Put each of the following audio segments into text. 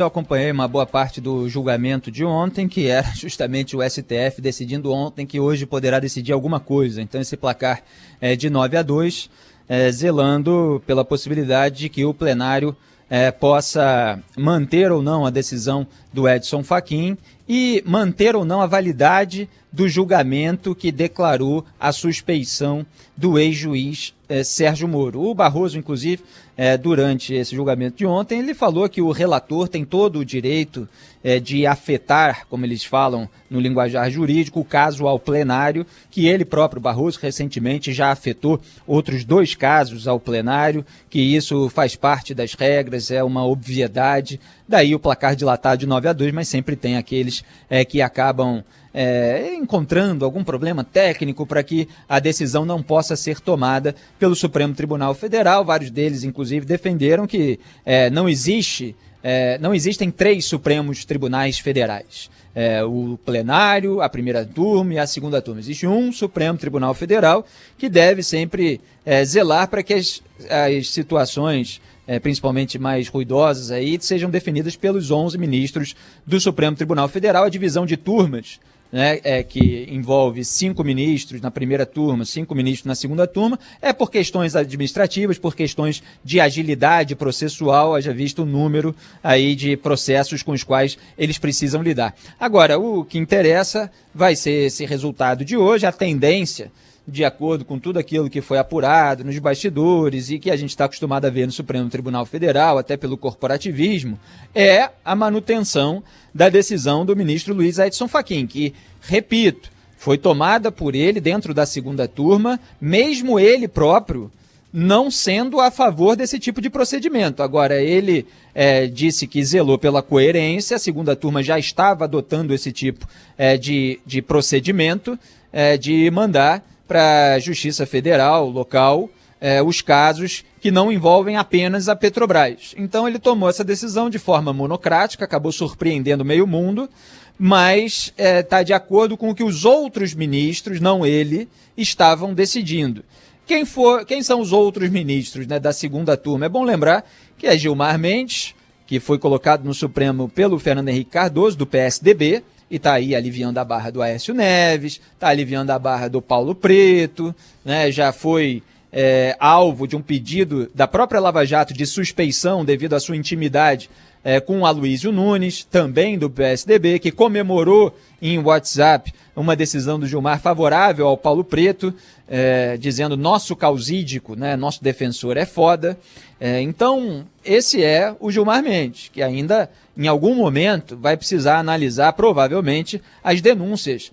Eu acompanhei uma boa parte do julgamento de ontem, que era justamente o STF decidindo ontem que hoje poderá decidir alguma coisa. Então esse placar é de 9-2, zelando pela possibilidade de que o plenário possa manter ou não a decisão do Edson Fachin e manter ou não a validade do julgamento que declarou a suspeição do ex-juiz Sérgio Moro. O Barroso, inclusive, durante esse julgamento de ontem, ele falou que o relator tem todo o direito de afetar, como eles falam no linguajar jurídico, o caso ao plenário, que ele próprio, Barroso, recentemente já afetou outros 2 casos ao plenário, que isso faz parte das regras, é uma obviedade. Daí o placar dilatado de 9-2, mas sempre tem aqueles que acabam encontrando algum problema técnico para que a decisão não possa ser tomada pelo Supremo Tribunal Federal. Vários deles, inclusive, defenderam que não existem 3 Supremos Tribunais Federais. O plenário, a primeira turma e a segunda turma. Existe um Supremo Tribunal Federal que deve sempre zelar para que as situações principalmente mais ruidosas aí, sejam definidas pelos 11 ministros do Supremo Tribunal Federal. A divisão de turmas, que envolve 5 ministros na primeira turma, 5 ministros na segunda turma, é por questões administrativas, por questões de agilidade processual, haja visto o número aí de processos com os quais eles precisam lidar. Agora, o que interessa vai ser esse resultado de hoje, a tendência, de acordo com tudo aquilo que foi apurado nos bastidores e que a gente está acostumado a ver no Supremo Tribunal Federal, até pelo corporativismo, é a manutenção da decisão do ministro Luiz Edson Fachin, que, repito, foi tomada por ele dentro da segunda turma, mesmo ele próprio não sendo a favor desse tipo de procedimento. Agora, ele disse que zelou pela coerência, a segunda turma já estava adotando esse tipo de procedimento, de mandar para a Justiça Federal, local, os casos que não envolvem apenas a Petrobras. Então ele tomou essa decisão de forma monocrática, acabou surpreendendo meio mundo, mas está de acordo com o que os outros ministros, não ele, estavam decidindo. Quem são os outros ministros da segunda turma? É bom lembrar que é Gilmar Mendes, que foi colocado no Supremo pelo Fernando Henrique Cardoso, do PSDB, e está aí aliviando a barra do Aécio Neves, está aliviando a barra do Paulo Preto, já foi alvo de um pedido da própria Lava Jato de suspeição devido à sua intimidade com o Aloysio Nunes, também do PSDB, que comemorou em WhatsApp uma decisão do Gilmar favorável ao Paulo Preto, dizendo nosso causídico, nosso defensor é foda. Então, esse é o Gilmar Mendes, que ainda em algum momento vai precisar analisar provavelmente as denúncias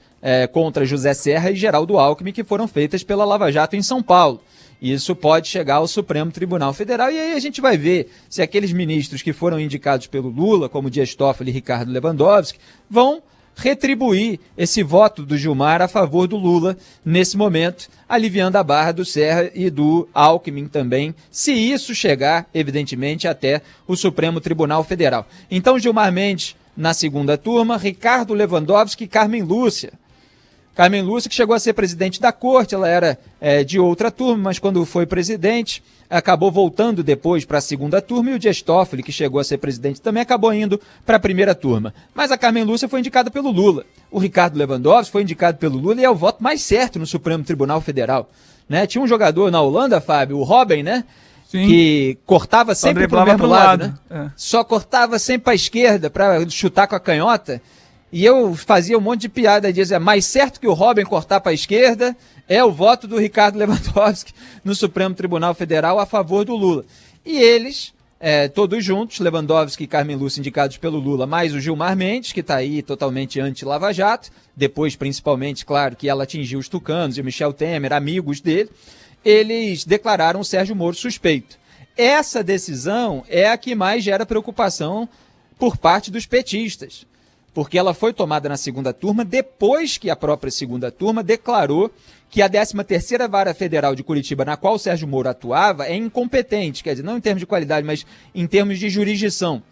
contra José Serra e Geraldo Alckmin que foram feitas pela Lava Jato em São Paulo. Isso pode chegar ao Supremo Tribunal Federal e aí a gente vai ver se aqueles ministros que foram indicados pelo Lula, como Dias Toffoli e Ricardo Lewandowski, vão retribuir esse voto do Gilmar a favor do Lula nesse momento, aliviando a barra do Serra e do Alckmin também, se isso chegar, evidentemente, até o Supremo Tribunal Federal. Então, Gilmar Mendes na segunda turma, Ricardo Lewandowski e Carmen Lúcia. Carmen Lúcia, que chegou a ser presidente da corte, ela era de outra turma, mas quando foi presidente, acabou voltando depois para a segunda turma, e o Dias Toffoli, que chegou a ser presidente também, acabou indo para a primeira turma. Mas a Carmen Lúcia foi indicada pelo Lula. O Ricardo Lewandowski foi indicado pelo Lula e é o voto mais certo no Supremo Tribunal Federal. Tinha um jogador na Holanda, Fábio, o Robin, Sim. Que cortava sempre para o mesmo lado, Só cortava sempre para a esquerda para chutar com a canhota. E eu fazia um monte de piada, dizia, mais certo que o Robin cortar para a esquerda é o voto do Ricardo Lewandowski no Supremo Tribunal Federal a favor do Lula. E eles, todos juntos, Lewandowski e Carmen Lúcia indicados pelo Lula, mais o Gilmar Mendes, que está aí totalmente anti-Lava Jato, depois principalmente, claro, que ela atingiu os tucanos e o Michel Temer, amigos dele, eles declararam o Sérgio Moro suspeito. Essa decisão é a que mais gera preocupação por parte dos petistas, porque ela foi tomada na segunda turma depois que a própria segunda turma declarou que a 13ª Vara Federal de Curitiba, na qual o Sérgio Moro atuava, é incompetente, quer dizer, não em termos de qualidade, mas em termos de jurisdição.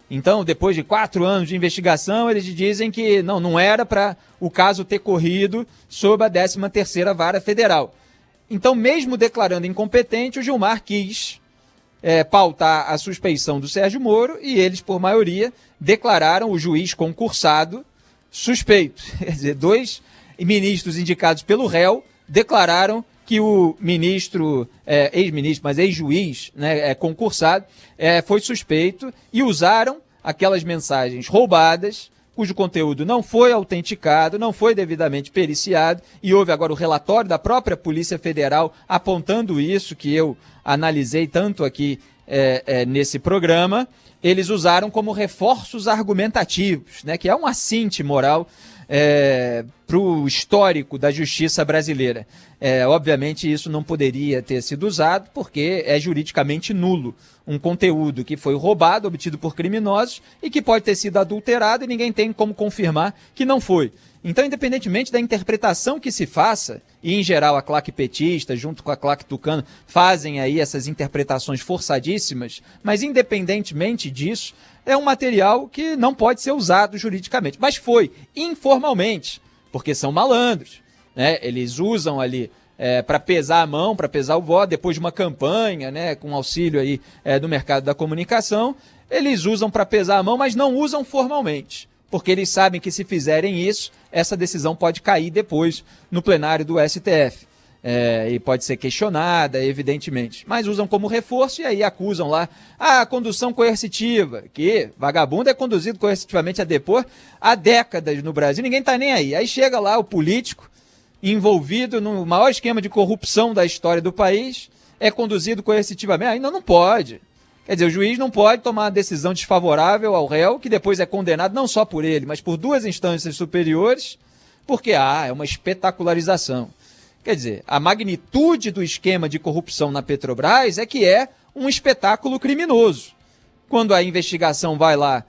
Então, depois de 4 anos de investigação, eles dizem que não era para o caso ter corrido sob a 13ª Vara Federal. Então, mesmo declarando incompetente, o Gilmar quis pautar a suspeição do Sérgio Moro e eles, por maioria, declararam o juiz concursado suspeito. Quer dizer, 2 ministros indicados pelo réu declararam que o ministro, ex-ministro, mas ex-juiz, né, concursado, foi suspeito e usaram aquelas mensagens roubadas, cujo conteúdo não foi autenticado, não foi devidamente periciado, e houve agora o relatório da própria Polícia Federal apontando isso, que eu analisei tanto aqui nesse programa. Eles usaram como reforços argumentativos, né, que é um assinte moral para o histórico da justiça brasileira. Obviamente isso não poderia ter sido usado porque é juridicamente nulo um conteúdo que foi roubado, obtido por criminosos e que pode ter sido adulterado e ninguém tem como confirmar que não foi. Então, independentemente da interpretação que se faça, e em geral a claque petista, junto com a claque tucano, fazem aí essas interpretações forçadíssimas, mas independentemente disso, é um material que não pode ser usado juridicamente. Mas foi, informalmente, porque são malandros, né? Eles usam ali para pesar a mão, para pesar o voto, depois de uma campanha, né, com auxílio aí do mercado da comunicação, eles usam para pesar a mão, mas não usam formalmente, porque eles sabem que se fizerem isso, essa decisão pode cair depois no plenário do STF. E pode ser questionada, evidentemente. Mas usam como reforço e aí acusam lá a condução coercitiva, que vagabundo é conduzido coercitivamente a depor há décadas no Brasil, ninguém está nem aí. Aí chega lá o político envolvido no maior esquema de corrupção da história do país, é conduzido coercitivamente, ainda não pode. Quer dizer, o juiz não pode tomar uma decisão desfavorável ao réu, que depois é condenado não só por ele, mas por 2 instâncias superiores, porque é uma espetacularização. Quer dizer, a magnitude do esquema de corrupção na Petrobras é que é um espetáculo criminoso. Quando a investigação vai lá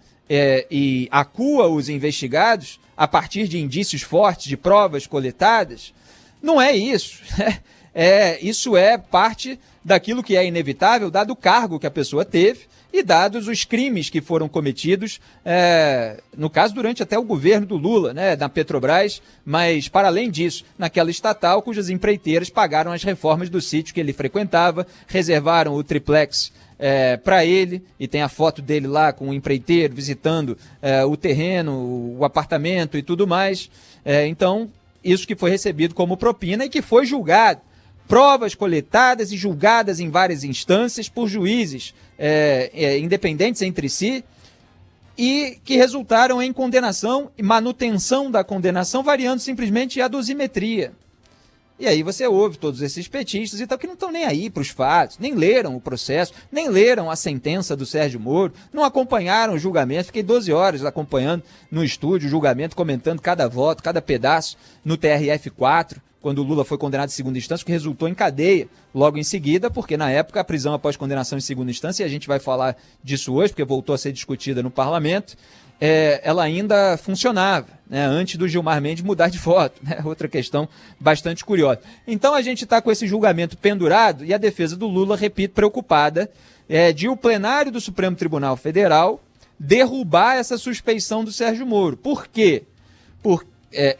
e acua os investigados a partir de indícios fortes, de provas coletadas, não é isso. Isso é parte daquilo que é inevitável, dado o cargo que a pessoa teve e dados os crimes que foram cometidos, no caso, durante até o governo do Lula, né, na Petrobras, mas, para além disso, naquela estatal cujas empreiteiras pagaram as reformas do sítio que ele frequentava, reservaram o triplex para ele, e tem a foto dele lá com o empreiteiro visitando o terreno, o apartamento e tudo mais. Então, isso que foi recebido como propina e que foi julgado. Provas coletadas e julgadas em várias instâncias por juízes independentes entre si e que resultaram em condenação e manutenção da condenação, variando simplesmente a dosimetria. E aí você ouve todos esses petistas e tal, que não estão nem aí para os fatos, nem leram o processo, nem leram a sentença do Sérgio Moro, não acompanharam o julgamento. Fiquei 12 horas acompanhando no estúdio o julgamento, comentando cada voto, cada pedaço no TRF4, quando o Lula foi condenado em segunda instância, que resultou em cadeia logo em seguida, porque na época a prisão após condenação em segunda instância, e a gente vai falar disso hoje, porque voltou a ser discutida no parlamento, ela ainda funcionava, né, antes do Gilmar Mendes mudar de voto, né, outra questão bastante curiosa. Então a gente está com esse julgamento pendurado e a defesa do Lula, repito, preocupada de o plenário do Supremo Tribunal Federal derrubar essa suspeição do Sérgio Moro. Por quê?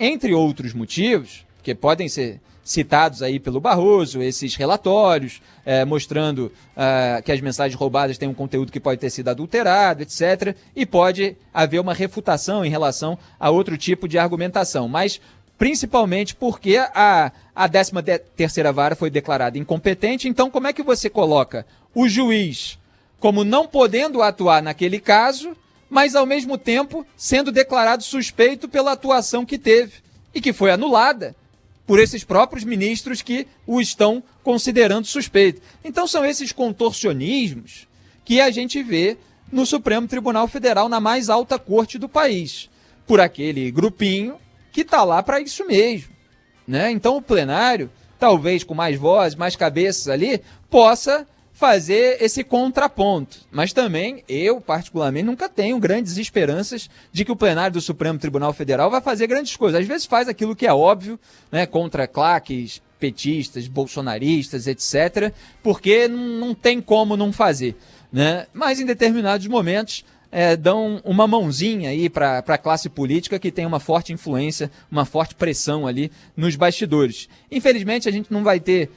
Entre outros motivos, que podem ser citados aí pelo Barroso, esses relatórios mostrando que as mensagens roubadas têm um conteúdo que pode ter sido adulterado, etc. E pode haver uma refutação em relação a outro tipo de argumentação. Mas principalmente porque a 13ª Vara foi declarada incompetente. Então, como é que você coloca o juiz como não podendo atuar naquele caso, mas ao mesmo tempo sendo declarado suspeito pela atuação que teve e que foi anulada por esses próprios ministros que o estão considerando suspeito? Então são esses contorcionismos que a gente vê no Supremo Tribunal Federal, na mais alta corte do país, por aquele grupinho que está lá para isso mesmo, né? Então o plenário, talvez com mais vozes, mais cabeças ali, possa fazer esse contraponto. Mas também, eu particularmente, nunca tenho grandes esperanças de que o plenário do Supremo Tribunal Federal vai fazer grandes coisas. Às vezes faz aquilo que é óbvio, né, contra claques petistas, bolsonaristas, etc., porque não tem como não fazer, né? Mas em determinados momentos dão uma mãozinha aí para a classe política que tem uma forte influência, uma forte pressão ali nos bastidores. Infelizmente, a gente não vai ter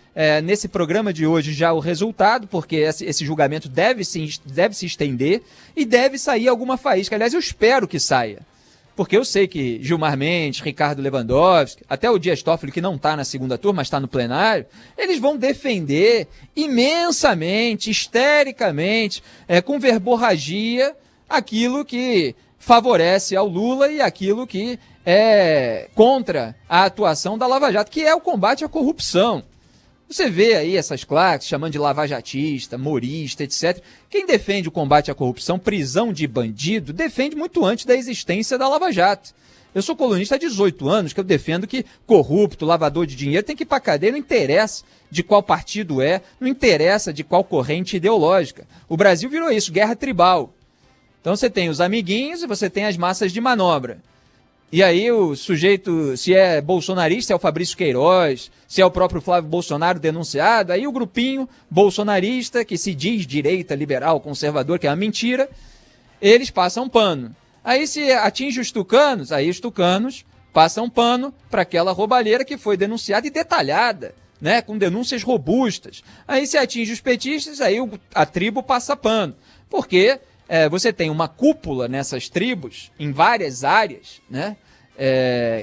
nesse programa de hoje já o resultado, porque esse julgamento deve se estender e deve sair alguma faísca. Aliás, eu espero que saia. Porque eu sei que Gilmar Mendes, Ricardo Lewandowski, até o Dias Toffoli, que não está na segunda turma, mas está no plenário, eles vão defender imensamente, histericamente, com verborragia, aquilo que favorece ao Lula e aquilo que é contra a atuação da Lava Jato, que é o combate à corrupção. Você vê aí essas claques chamando de lavajatista, morista, etc. Quem defende o combate à corrupção, prisão de bandido, defende muito antes da existência da Lava Jato. Eu sou colunista há 18 anos que eu defendo que corrupto, lavador de dinheiro tem que ir para a cadeia, não interessa de qual partido não interessa de qual corrente ideológica. O Brasil virou isso, guerra tribal. Então você tem os amiguinhos e você tem as massas de manobra. E aí o sujeito, se é bolsonarista, se é o Fabrício Queiroz, se é o próprio Flávio Bolsonaro denunciado, aí o grupinho bolsonarista, que se diz direita, liberal, conservador, que é uma mentira, eles passam pano. Aí se atinge os tucanos, aí os tucanos passam pano para aquela roubalheira que foi denunciada e detalhada, né, com denúncias robustas. Aí se atinge os petistas, aí a tribo passa pano. Porque você tem uma cúpula nessas tribos, em várias áreas, né,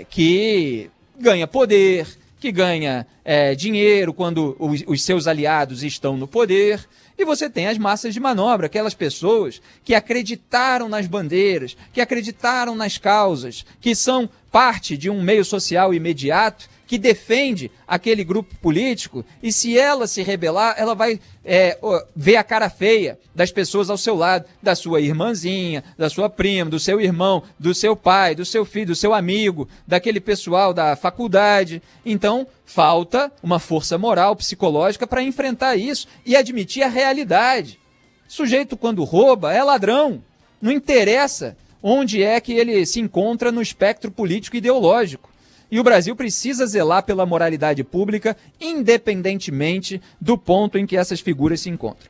que ganha poder, que ganha dinheiro quando os seus aliados estão no poder, e você tem as massas de manobra, aquelas pessoas que acreditaram nas bandeiras, que acreditaram nas causas, que são parte de um meio social imediato, que defende aquele grupo político, e se ela se rebelar, ela vai ver a cara feia das pessoas ao seu lado, da sua irmãzinha, da sua prima, do seu irmão, do seu pai, do seu filho, do seu amigo, daquele pessoal da faculdade. Então, falta uma força moral, psicológica para enfrentar isso e admitir a realidade. O sujeito, quando rouba, é ladrão. Não interessa onde é que ele se encontra no espectro político ideológico. E o Brasil precisa zelar pela moralidade pública, independentemente do ponto em que essas figuras se encontram.